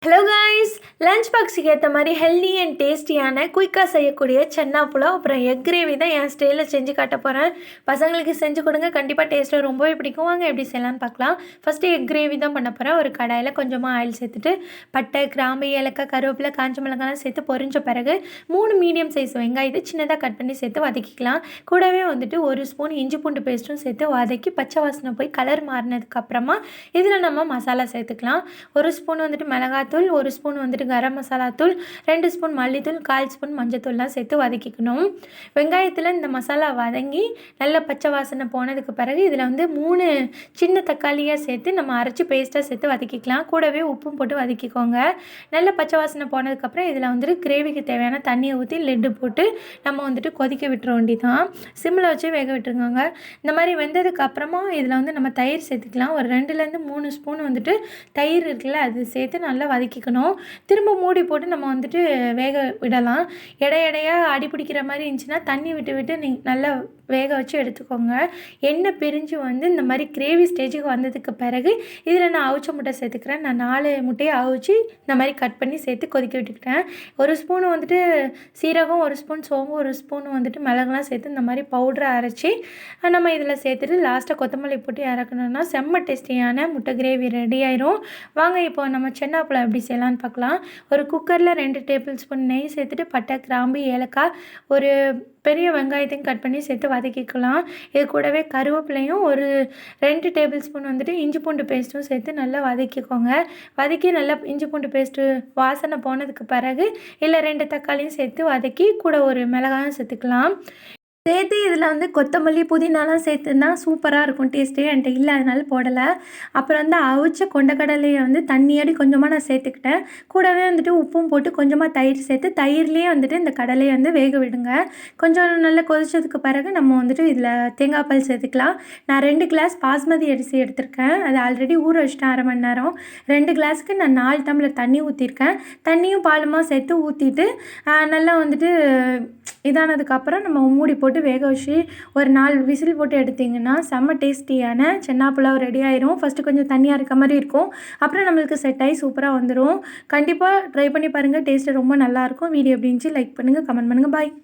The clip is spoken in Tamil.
ஹலோ கைஸ், லஞ்ச் பாக்ஸுக்கு ஏற்ற மாதிரி ஹெல்தி அண்ட் டேஸ்டியான குயிக்காக செய்யக்கூடிய சன்னா புலாவ் அப்புறம் எக் கிரேவி தான் என் ஸ்டைலில் செஞ்சு காட்ட போகிறேன். பசங்களுக்கு செஞ்சு கொடுங்க, கண்டிப்பாக டேஸ்ட்டு ரொம்பவே பிடிக்கும். வாங்க எப்படி செய்யலான்னு பார்க்கலாம். ஃபஸ்ட்டு எக் கிரேவி தான் பண்ண போகிறேன். ஒரு கடாயில் கொஞ்சமாக ஆயில் சேர்த்துட்டு பட்டை, கிராம்பு, ஏலக்காய், கருவேப்பிலை, காஞ்ச மிளகாலாம் சேர்த்து பொரிஞ்ச பிறகு 3 மீடியம் சைஸ் வெங்காயத்தை சின்னதாக கட் பண்ணி சேர்த்து வதக்கிக்கலாம். கூடவே ஒரு ஸ்பூன் இஞ்சி பூண்டு பேஸ்ட்டும் சேர்த்து வதக்கி பச்சை வாசனை போய் கலர் மாறினதுக்கப்புறமா இதில் நம்ம மசாலா சேர்த்துக்கலாம். 1 ஸ்பூன் மிளகாத்தூள், 1 ஸ்பூன் கரம் மசாலா தூள், 2 ஸ்பூன் மல்லித்தூள், 1/4 ஸ்பூன் மஞ்சத்தூள்லாம் சேர்த்து வதக்கிக்கணும். வெங்காயத்தில் இந்த மசாலா வதங்கி நல்ல பச்சை வாசனை போனதுக்கு பிறகு இதில் 3 சின்ன தக்காளியாக சேர்த்து நம்ம அரைச்சி பேஸ்ட்டாக சேர்த்து வதக்கிக்கலாம். கூடவே உப்பும் போட்டு வதக்கிக்கோங்க. நல்ல பச்சை வாசனை போனதுக்கப்புறம் இதில் கிரேவிக்கு தேவையான தண்ணியை ஊற்றி லெட்டு போட்டு நம்ம கொதிக்க விட்டுற வேண்டி தான். சிம்மில் வச்சு வேக விட்டுருங்க. இந்த மாதிரி வெந்ததுக்கப்புறமா இதில் நம்ம தயிர் சேர்த்துக்கலாம். ஒரு 2லேருந்து 3 ஸ்பூன் தயிர் இருக்குல்ல, அது சேர்த்து நல்லா வதக்கிக்கணும். திரும்ப மூடி போட்டு நம்ம வேக விடலாம். எடையாக அடி பிடிக்கிற மாதிரி இருந்துச்சுன்னா தண்ணி விட்டு நல்லா வேக வச்சு எடுத்துக்கோங்க. எண்ணெய் பிரிஞ்சு இந்த மாதிரி கிரேவி ஸ்டேஜுக்கு வந்ததுக்கு பிறகு இதில் நான் அவிச்ச முட்டை சேர்த்துக்கிறேன். நான் 4 முட்டையை அவிச்சு இந்த மாதிரி கட் பண்ணி சேர்த்து கொதிக்க விட்டுக்கிட்டேன். 1 ஸ்பூன் சீரகம், 1 ஸ்பூன் சோம்பு, 1 ஸ்பூன் மிளகுலாம் சேர்த்து இந்த மாதிரி பவுடரை அரைச்சி நம்ம இதில் சேர்த்துட்டு லாஸ்ட்டாக கொத்தமல்லி போட்டு இறக்கணுன்னா செம்ம டேஸ்டியான முட்டை கிரேவி ரெடி ஆயிரும். வாங்க இப்போ நம்ம சன்னா புலாவ் எப்படி செய்யலான்னு பார்க்கலாம். ஒரு குக்கரில் 2 டேபிள் ஸ்பூன் நெய் சேர்த்துட்டு பட்டை, கிராம்பு, ஏலக்காய், ஒரு பெரிய வெங்காயத்தையும் கட் பண்ணி சேர்த்து வதக்கிக்கலாம். இது கூடவே கருவேப்பிலையும் ஒரு 2 டேபிள் ஸ்பூன் இஞ்சி பூண்டு பேஸ்ட்டும் சேர்த்து நல்லா வதக்கிக்கோங்க. வதக்கி நல்லா இஞ்சி பூண்டு பேஸ்ட்டு வாசனை போனதுக்கு பிறகு இல்லை 2 தக்காளியும் சேர்த்து வதக்கி கூட ஒரு மிளகாயும் சேர்த்துக்கலாம். சேர்த்து இதில் கொத்தமல்லி, புதினாலாம் சேர்த்துனா சூப்பராக இருக்கும் டேஸ்ட்டு. என்கிட்ட இல்லை, அதனால போடலை. அப்புறம் அவிச்ச கொண்டக்கடலையை தண்ணியோடு கொஞ்சமாக நான் சேர்த்துக்கிட்டேன். கூடவே உப்பும் போட்டு கொஞ்சமாக தயிர் சேர்த்து தயிர்லேயே இந்த கடலையை வேக விடுங்க. கொஞ்சம் நல்லா கொதிச்சதுக்கு பிறகு நம்ம இதில் தேங்காய் பால் சேர்த்துக்கலாம். நான் 2 கிளாஸ் பாஸ்மதி அரிசி எடுத்திருக்கேன். அது ஆல்ரெடி ஊற வச்சிட்டேன் 1/2 மணி நேரம். 2 கிளாஸுக்கு நான் 4 டம்ளர் தண்ணி ஊற்றிருக்கேன். தண்ணியும் பாலுமா சேர்த்து ஊற்றிட்டு நல்லா இதானதுக்கப்புறம் நம்ம மூடி போட்டு வேக வச்சு ஒரு 4 விசில் போட்டு எடுத்திங்கன்னா செம்ம டேஸ்டியான சன்னா புலாவ் ரெடி ஆயிரும். ஃபஸ்ட்டு கொஞ்சம் தண்ணியாக இருக்க மாதிரி இருக்கும், அப்புறம் நம்மளுக்கு செட் ஆகி சூப்பராக வந்துடும். கண்டிப்பாக ட்ரை பண்ணி பாருங்கள், டேஸ்ட்டு ரொம்ப நல்லாயிருக்கும். வீடியோ எப்படி இருந்துச்சு லைக் பண்ணுங்கள், கமெண்ட் பண்ணுங்கள். பாய்.